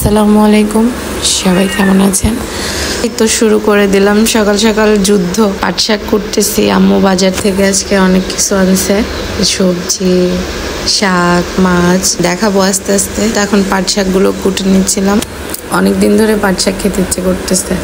আসসালামু আলাইকুম, সবাই কেমন আছেন? এই তো শুরু করে দিলাম সকাল সকাল যুদ্ধ। পাট শাক কুটতেছি, আম্মু বাজার থেকে আজকে অনেক কিছু আনছে, সবজি, শাক, মাছ দেখাবো আস্তে আস্তে। তো এখন পাট শাকগুলো কুটে নিচ্ছিলাম। অনেকদিন ধরে পাট শাক খেতে ইচ্ছে করতেছে,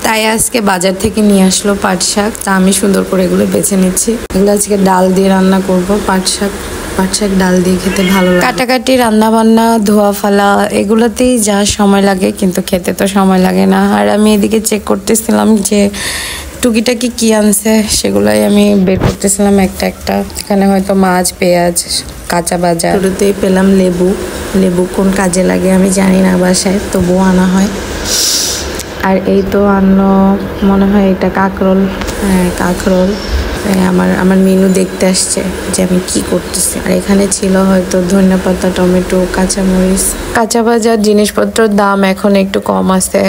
তাই আজকে বাজার থেকে নিয়ে আসলো পাট শাক। তা আমি সুন্দর করে এগুলো বেছে নিচ্ছি। এগুলো আজকে ডাল দিয়ে রান্না করব। পাট শাক ডাল দিয়ে খেতে ভালো লাগে। কাটাকাটি, রান্না বান্না, ধোয়া ফালা এগুলোতেই যা সময় লাগে, কিন্তু খেতে তো সময় লাগে না। আর আমি এদিকে চেক করতেছিলাম যে টুকিটাকি কি আনছে, সেগুলাই আমি বের করতেছিলাম একটা একটা। এখানে হয়তো মাছ, পেঁয়াজ, কাঁচা বাজার। শুরুতেই পেলাম লেবু কোন কাজে লাগে আমি জানি না, বাসায় তবুও আনা হয়। আর এই তো আনলো মনে হয় এটা কাঁকরোল। হ্যাঁ, কাঁকরোল। আমার মেনু দেখতে আসছে যে আমি কি করতেছি। আর এখানে ছিল হয়তো ধনেপাতা, টমেটো, কাঁচামরিচ। কাঁচা বাজার জিনিসপত্রের দাম এখন একটু কম আছে,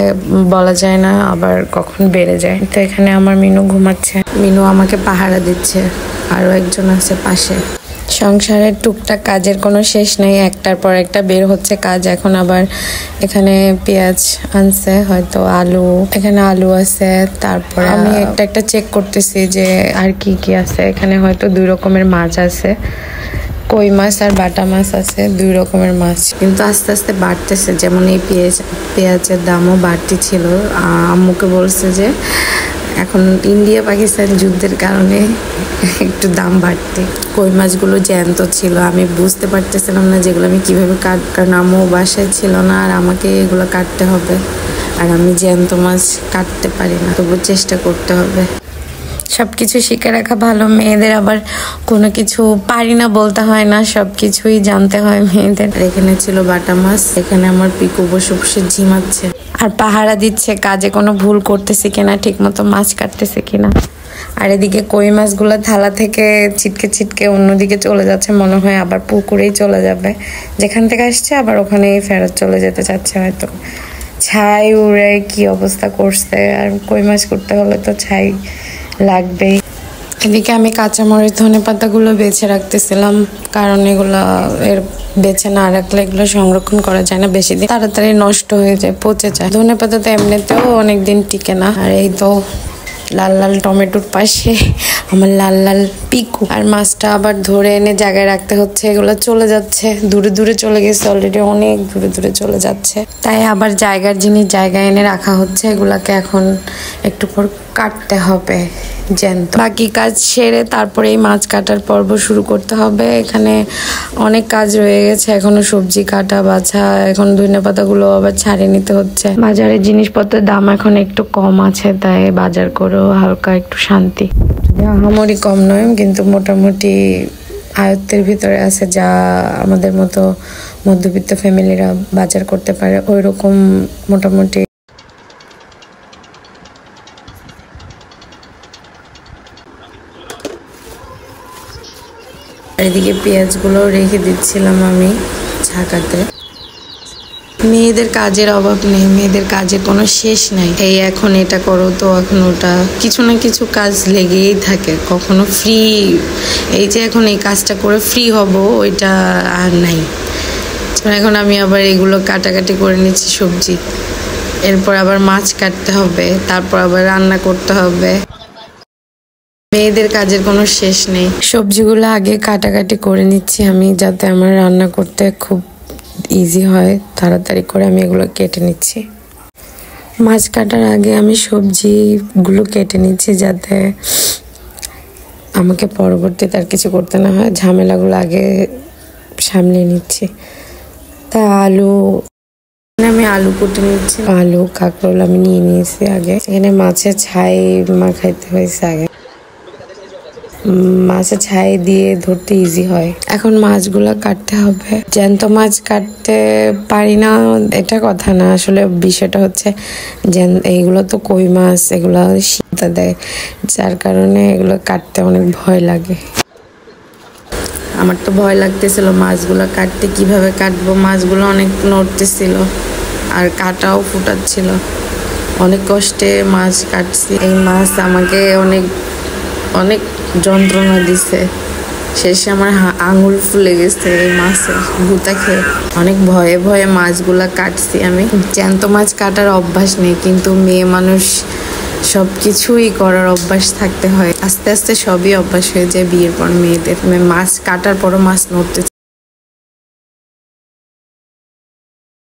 বলা যায় না আবার কখন বেড়ে যায়। তো এখানে আমার মিনু ঘুমাচ্ছে, মিনু আমাকে পাহারা দিচ্ছে, আরো একজন আছে পাশে। সংসারের টুকটাক কাজের কোনো শেষ নেই, একটার পর একটা বের হচ্ছে কাজ। এখন আবার এখানে পেঁয়াজ আনছে, হয়তো আলু, এখানে আলু আছে। তারপর আমি একটা একটা চেক করতেছি যে আর কি কি আছে। এখানে হয়তো 2 রকমের মাছ আছে, কই মাছ আর বাটা মাছ আছে, 2 রকমের মাছ। কিন্তু আস্তে আস্তে বাড়তেছে, যেমন এই পেঁয়াজের দামও বাড়তি ছিল। আম্মুকে বলছে যে এখন ইন্ডিয়া পাকিস্তান যুদ্ধের কারণে একটু দাম বাড়তে। কই মাছগুলো জ্যান্ত ছিল, আমি বুঝতে পারতেছিলাম না যেগুলো আমি কিভাবে কারণ আম্মু বাসায় ছিল না, আর আমাকে এগুলো কাটতে হবে। আর আমি জ্যান্ত মাছ কাটতে পারি না, তবু চেষ্টা করতে হবে। সবকিছু শিখে রাখা ভালো, মেয়েদের আবার কোনো কিছু পারি না বলতে হয় না, সবকিছুই জানতে হয় মেয়েদের। এখানে ছিল বাটা মাছ, এখানে আমার পিকু বসে বসে ঝিমাচ্ছে আর পাহারা দিচ্ছে কাজে কোনো ভুল করতেছে কিনা, ঠিক মতো মাছ কাটতেছে কিনা। আর এদিকে কই মাছগুলো থালা থেকে ছিটকে ছিটকে অন্যদিকে চলে যাচ্ছে, মনে হয় আবার পুকুরেই চলে যাবে। যেখান থেকে আসছে আবার ওখানেই ফেরত চলে যেতে চাচ্ছে হয়তো। ছাই উড়ে কি অবস্থা করছে, আর কই মাছ করতে হলে তো ছাই লাগবেই। এদিকে আমি কাঁচামরিচ, ধনেপাতাগুলো বেছে রাখতেছিলাম, কারণ এগুলো বেছে না রাখলে এগুলো সংরক্ষণ করা যায় না বেশি দিন, তাড়াতাড়ি নষ্ট হয়ে যায়, পচে যায়। ধনেপাতা তো এমনিতেও অনেকদিন টিকে না। আর এই তো লাল লাল টমেটোর পাশে আমার লাল লাল পিকু। আর মাছটা আবার ধরে এনে জায়গায় রাখতে হচ্ছে, এগুলো চলে যাচ্ছে, দূরে দূরে চলে গেছে, অলরেডি অনেক দূরে দূরে চলে যাচ্ছে। তাই আবার জায়গার জিনিস জায়গায় এনে রাখা হচ্ছে, এগুলাকে এখন একটু পর কাটতে হবে জ্যান্ত। বাকি কাজ সেরে তারপরে এই মাছ কাটার পর্ব শুরু করতে হবে। এখানে অনেক কাজ রয়ে গেছে এখনো, সবজি কাটা, বাছা, এখন ধনেপাতাগুলো আবার ছাড়িয়ে নিতে হচ্ছে। বাজারের জিনিসপত্রের দাম এখন একটু কম আছে, তাই বাজার করেও হালকা একটু শান্তি। আহামরি কম নয়, কিন্তু মোটামুটি আয়ত্তের ভিতরে আছে, যা আমাদের মতো মধ্যবিত্ত ফ্যামিলিরা বাজার করতে পারে ওই রকম মোটামুটি। এদিকে পেঁয়াজগুলো রেখে দিচ্ছিলাম আমি ঝাঁকাতে। মেয়েদের কাজের অভাব নেই, মেয়েদের কাজের কোনো শেষ নাই। এই এখন এটা করো, তো এখন ওটা, কিছু না কিছু কাজ লেগেই থাকে, কখনো ফ্রি। এই যে এখন এই কাজটা করে ফ্রি হব, ওইটা আর নাই। এখন আমি আবার এগুলো কাটাকাটি করে নিচ্ছি, সবজি, এরপর আবার মাছ কাটতে হবে, তারপর আবার রান্না করতে হবে। মেয়েদের কাজের কোনো শেষ নেই। সবজিগুলো আগে কাটাকাটি করে নিচ্ছি আমি, যাতে আমার রান্না করতে খুব ইজি হয়, তাড়াতাড়ি করে আমি এগুলো কেটে নিচ্ছি। মাছ কাটার আগে আমি সবজিগুলো কেটে নিচ্ছি, যাতে আমাকে পরবর্তীতে আর কিছু করতে না হয়, ঝামেলাগুলো আগে সামলে নিচ্ছি। তা আমি আলু কুটে নিচ্ছি, আলু, কাঁকরোল আমি নিয়ে নিয়েছি আগে। এখানে মাছের ছাই মাখাইতে হয়েছে আগে, মাছে ছাই দিয়ে ধরতে ইজি হয়। এখন মাছগুলো কাটতে হবে। জ্যান্ত মাছ কাটতে পারি না এটা কথা না, আসলে বিষয়টা হচ্ছে এইগুলো তো কই মাছ, এগুলো শীতা দেয়, যার কারণে এগুলো কাটতে অনেক ভয় লাগে। আমার তো ভয় লাগতেছিল মাছগুলো কাটতে, কিভাবে কাটবো। মাছগুলো অনেক নড়তেছিল আর কাটাও ফুটাচ্ছিল, অনেক কষ্টে মাছ কাটছি। এই মাছ আমাকে অনেক অনেক যন্ত্রণা দিছে, শেষে আমার আঙুল ফুলে গেছে এই মাছের গুতা খেয়ে। অনেক ভয়ে ভয়ে মাছগুলা কাটছি আমি। জ্যান্ত মাছ কাটার অভ্যাস নেই, কিন্তু মেয়ে মানুষ সবকিছুই করার অভ্যাস থাকতে হয়। আস্তে আস্তে সবই অভ্যাস হয়ে যায় বিয়ের পর মেয়েদের। মাছ কাটার পরও মাছ নড়তে